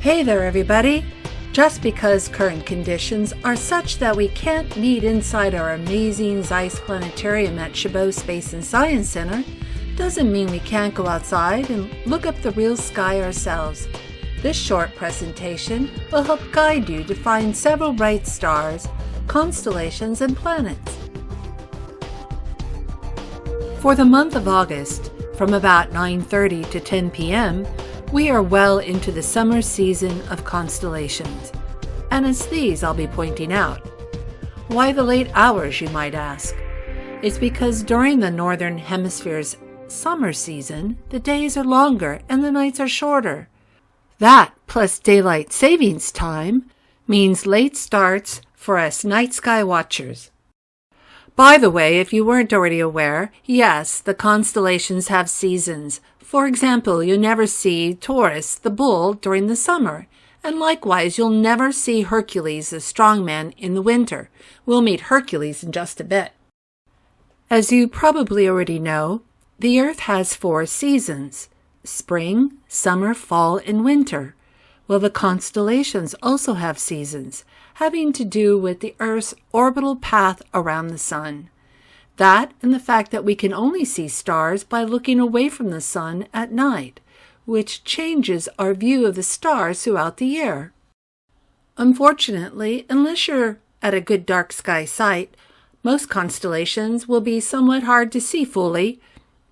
Hey there, everybody! Just because current conditions are such that we can't meet inside our amazing Zeiss planetarium at Chabot Space Science Center doesn't mean we can't go outside and look up the real sky ourselves. This short presentation will help guide you to find several bright stars, constellations, and planets. For the month of August, from about 9:30 to 10 p.m., we are well into the summer season of constellations, and it's these I'll be pointing out. Why the late hours, you might ask? It's because during the Northern Hemisphere's summer season, the days are longer and the nights are shorter. That, plus daylight savings time, means late starts for us night sky watchers. By the way, if you weren't already aware, yes, the constellations have seasons. For example, you never see Taurus, the bull, during the summer, and likewise you'll never see Hercules, the strongman, in the winter. We'll meet Hercules in just a bit. As you probably already know, the Earth has 4 seasons: spring, summer, fall, and winter. Well, the constellations also have seasons, having to do with the Earth's orbital path around the Sun. That and the fact that we can only see stars by looking away from the Sun at night, which changes our view of the stars throughout the year. Unfortunately, unless you're at a good dark sky site, most constellations will be somewhat hard to see fully,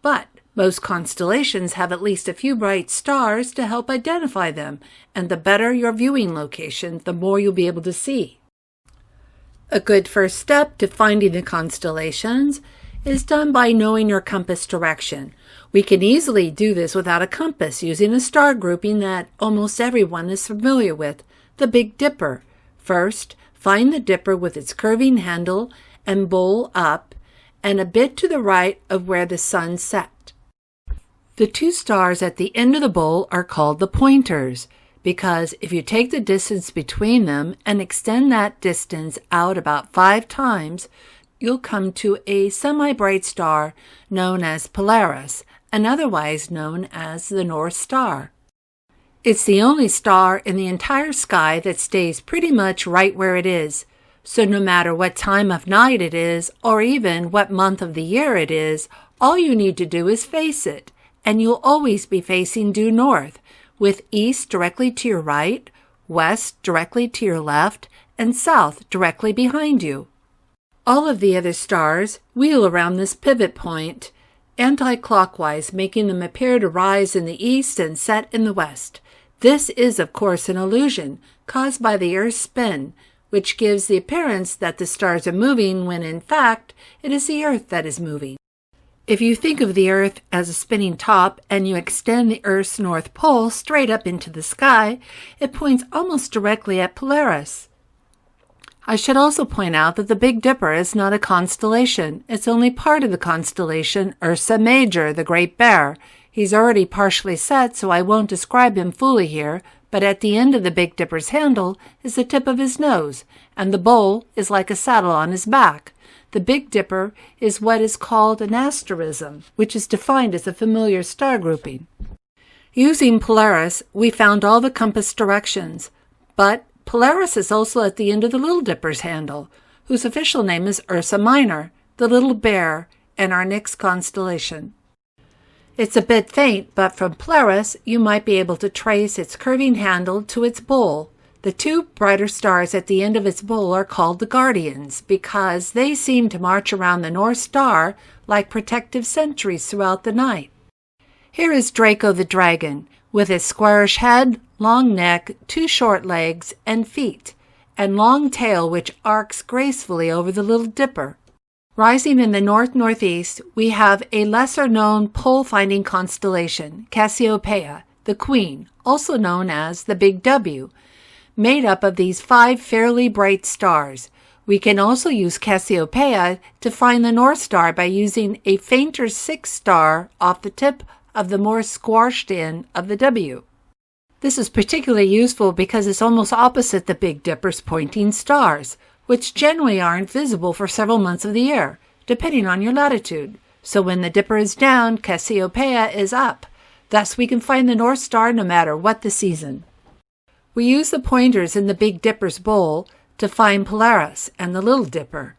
but most constellations have at least a few bright stars to help identify them, and the better your viewing location, the more you'll be able to see. A good first step to finding the constellations is done by knowing your compass direction. We can easily do this without a compass using a star grouping that almost everyone is familiar with, the Big Dipper. First, find the dipper with its curving handle and bowl up and a bit to the right of where the sun set. The 2 stars at the end of the bowl are called the pointers, because if you take the distance between them and extend that distance out about 5 times, you'll come to a semi-bright star known as Polaris, and otherwise known as the North Star. It's the only star in the entire sky that stays pretty much right where it is, so no matter what time of night it is, or even what month of the year it is, all you need to do is face it, and you'll always be facing due north, with east directly to your right, west directly to your left, and south directly behind you. All of the other stars wheel around this pivot point, anti-clockwise, making them appear to rise in the east and set in the west. This is, of course, an illusion caused by the Earth's spin, which gives the appearance that the stars are moving when, in fact, it is the Earth that is moving. If you think of the Earth as a spinning top and you extend the Earth's North Pole straight up into the sky, it points almost directly at Polaris. I should also point out that the Big Dipper is not a constellation. It's only part of the constellation Ursa Major, the Great Bear. He's already partially set, so I won't describe him fully here, but at the end of the Big Dipper's handle is the tip of his nose, and the bowl is like a saddle on his back. The Big Dipper is what is called an asterism, which is defined as a familiar star grouping. Using Polaris, we found all the compass directions, but Polaris is also at the end of the Little Dipper's handle, whose official name is Ursa Minor, the Little Bear, and our next constellation. It's a bit faint, but from Polaris you might be able to trace its curving handle to its bowl. The 2 brighter stars at the end of its bowl are called the Guardians because they seem to march around the North Star like protective sentries throughout the night. Here is Draco the Dragon, with his squarish head, long neck, 2 short legs and feet, and long tail which arcs gracefully over the Little Dipper. Rising in the north-northeast, we have a lesser-known pole-finding constellation, Cassiopeia, the Queen, also known as the Big W, made up of these 5 fairly bright stars. We can also use Cassiopeia to find the North Star by using a fainter 6th star off the tip of the more squashed in of the W. This is particularly useful because it's almost opposite the Big Dipper's pointing stars, which generally aren't visible for several months of the year, depending on your latitude. So when the Dipper is down, Cassiopeia is up. Thus we can find the North Star no matter what the season. We use the pointers in the Big Dipper's bowl to find Polaris and the Little Dipper.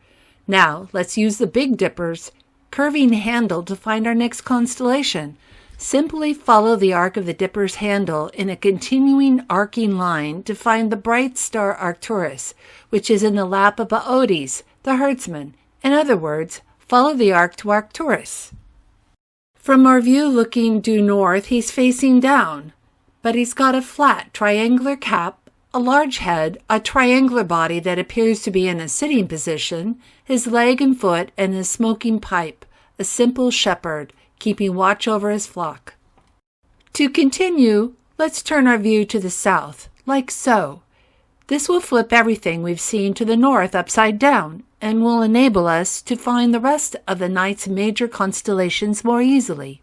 Now, let's use the Big Dipper's curving handle to find our next constellation. Simply follow the arc of the Dipper's handle in a continuing arcing line to find the bright star Arcturus, which is in the lap of Boötes, the herdsman. In other words, follow the arc to Arcturus. From our view looking due north, he's facing down, but he's got a flat triangular cap, a large head, a triangular body that appears to be in a sitting position, his leg and foot, and his smoking pipe, a simple shepherd, keeping watch over his flock. To continue, let's turn our view to the south, like so. This will flip everything we've seen to the north upside down, and will enable us to find the rest of the night's major constellations more easily.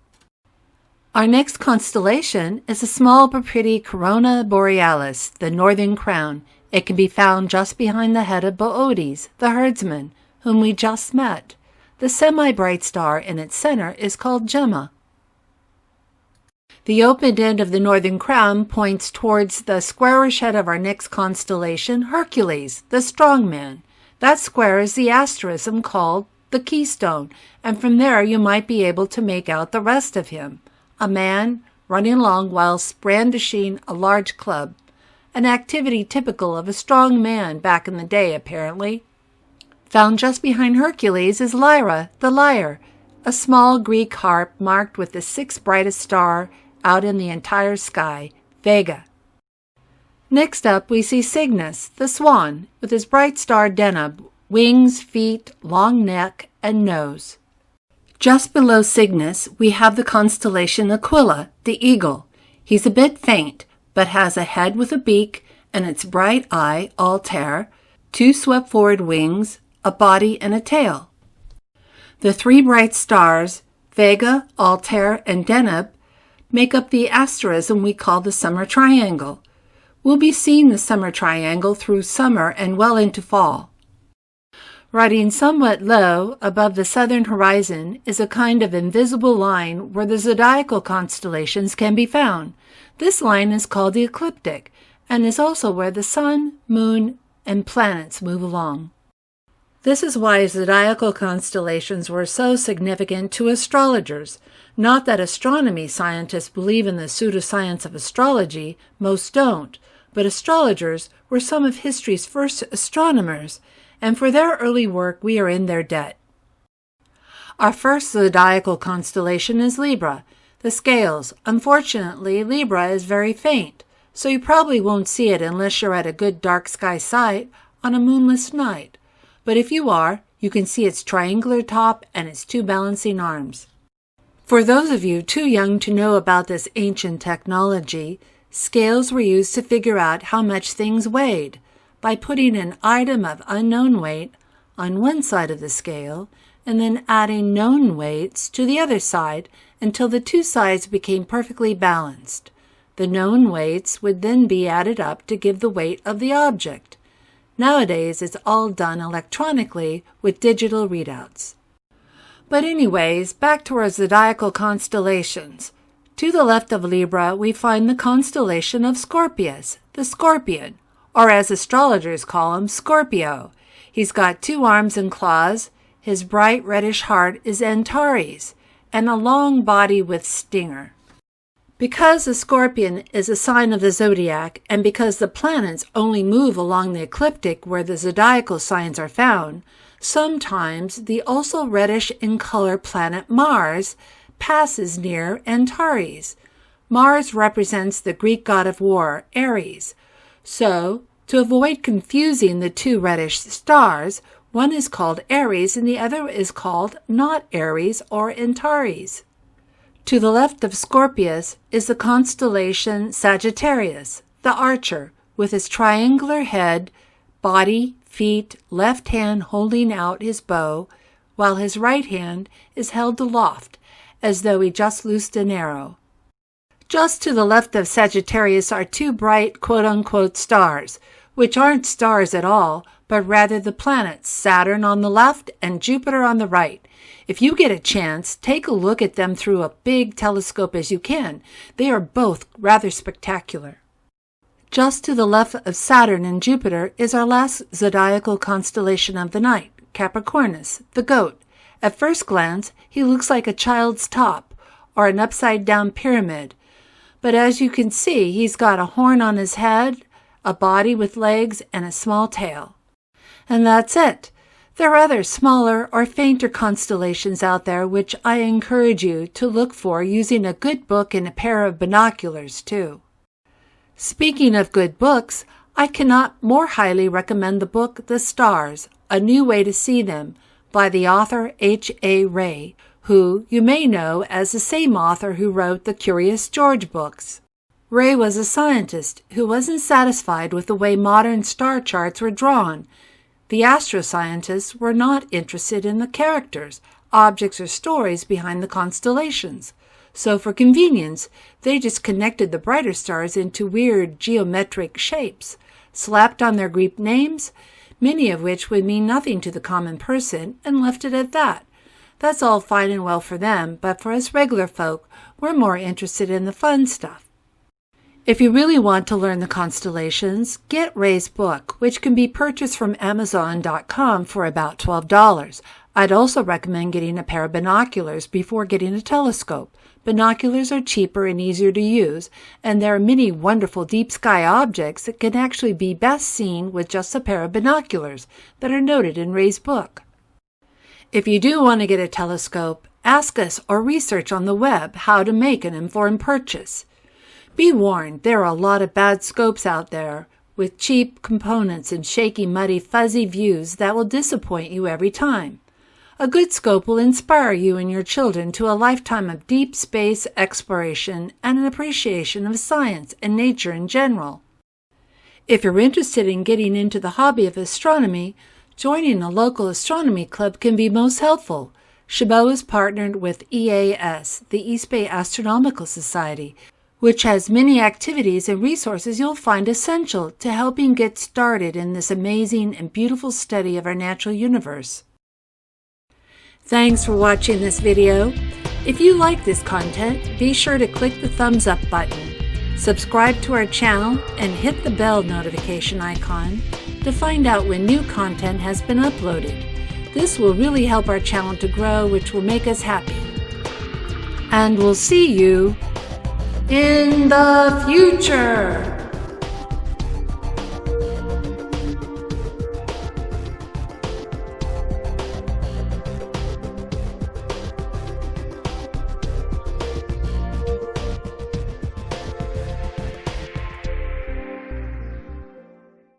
Our next constellation is a small but pretty Corona Borealis, the northern crown. It can be found just behind the head of Boötes, the herdsman, whom we just met. The semi-bright star in its center is called Gemma. The open end of the northern crown points towards the squarish head of our next constellation, Hercules, the strong man. That square is the asterism called the keystone, and from there you might be able to make out the rest of him. A man running along whilst brandishing a large club, an activity typical of a strong man back in the day, apparently. Found just behind Hercules is Lyra, the lyre, a small Greek harp marked with the sixth brightest star out in the entire sky, Vega. Next up we see Cygnus, the swan, with his bright star Deneb, wings, feet, long neck, and nose. Just below Cygnus, we have the constellation Aquila, the eagle. He's a bit faint, but has a head with a beak and its bright eye, Altair, two swept forward wings, a body, and a tail. The three bright stars, Vega, Altair, and Deneb, make up the asterism we call the summer triangle. We'll be seeing the summer triangle through summer and well into fall. Riding somewhat low above the southern horizon is a kind of invisible line where the zodiacal constellations can be found. This line is called the ecliptic and is also where the sun, moon, and planets move along. This is why zodiacal constellations were so significant to astrologers. Not that astronomy scientists believe in the pseudoscience of astrology, most don't, but astrologers were some of history's first astronomers, and for their early work we are in their debt. Our first zodiacal constellation is Libra, the scales. Unfortunately, Libra is very faint, so you probably won't see it unless you're at a good dark sky site on a moonless night. But if you are, you can see its triangular top and its two balancing arms. For those of you too young to know about this ancient technology, scales were used to figure out how much things weighed, by putting an item of unknown weight on one side of the scale and then adding known weights to the other side until the two sides became perfectly balanced. The known weights would then be added up to give the weight of the object. Nowadays, it's all done electronically with digital readouts. But anyways, back to our zodiacal constellations. To the left of Libra, we find the constellation of Scorpius, the scorpion, or as astrologers call him, Scorpio. He's got two arms and claws, his bright reddish heart is Antares, and a long body with stinger. Because the scorpion is a sign of the zodiac, and because the planets only move along the ecliptic where the zodiacal signs are found, sometimes the also reddish in color planet Mars passes near Antares. Mars represents the Greek god of war, Ares. So, to avoid confusing the two reddish stars, one is called Ares and the other is called not Ares or Antares. To the left of Scorpius is the constellation Sagittarius, the archer, with his triangular head, body, feet, left hand holding out his bow, while his right hand is held aloft, as though he just loosed an arrow. Just to the left of Sagittarius are two bright quote-unquote stars, which aren't stars at all, but rather the planets, Saturn on the left and Jupiter on the right. If you get a chance, take a look at them through a big telescope as you can. They are both rather spectacular. Just to the left of Saturn and Jupiter is our last zodiacal constellation of the night, Capricornus, the goat. At first glance, he looks like a child's top or an upside-down pyramid. But as you can see, he's got a horn on his head, a body with legs, and a small tail. And that's it. There are other smaller or fainter constellations out there which I encourage you to look for using a good book and a pair of binoculars too. Speaking of good books, I cannot more highly recommend the book The Stars, A New Way to See Them by the author H.A. Rey, who you may know as the same author who wrote the Curious George books. Rey was a scientist who wasn't satisfied with the way modern star charts were drawn. The astroscientists were not interested in the characters, objects, or stories behind the constellations. So for convenience, they just connected the brighter stars into weird geometric shapes, slapped on their Greek names, many of which would mean nothing to the common person, and left it at that. That's all fine and well for them, but for us regular folk, we're more interested in the fun stuff. If you really want to learn the constellations, get Rey's book, which can be purchased from Amazon.com for about $12. I'd also recommend getting a pair of binoculars before getting a telescope. Binoculars are cheaper and easier to use, and there are many wonderful deep sky objects that can actually be best seen with just a pair of binoculars that are noted in Rey's book. If you do want to get a telescope, ask us or research on the web how to make an informed purchase. Be warned, there are a lot of bad scopes out there with cheap components and shaky, muddy, fuzzy views that will disappoint you every time. A good scope will inspire you and your children to a lifetime of deep space exploration and an appreciation of science and nature in general. If you're interested in getting into the hobby of astronomy, joining a local astronomy club can be most helpful. Chabot is partnered with EAS, the East Bay Astronomical Society, which has many activities and resources you'll find essential to helping get started in this amazing and beautiful study of our natural universe. Thanks for watching this video. If you like this content, be sure to click the thumbs up button, subscribe to our channel, and hit the bell notification icon to find out when new content has been uploaded. This will really help our channel to grow, which will make us happy. And we'll see you in the future.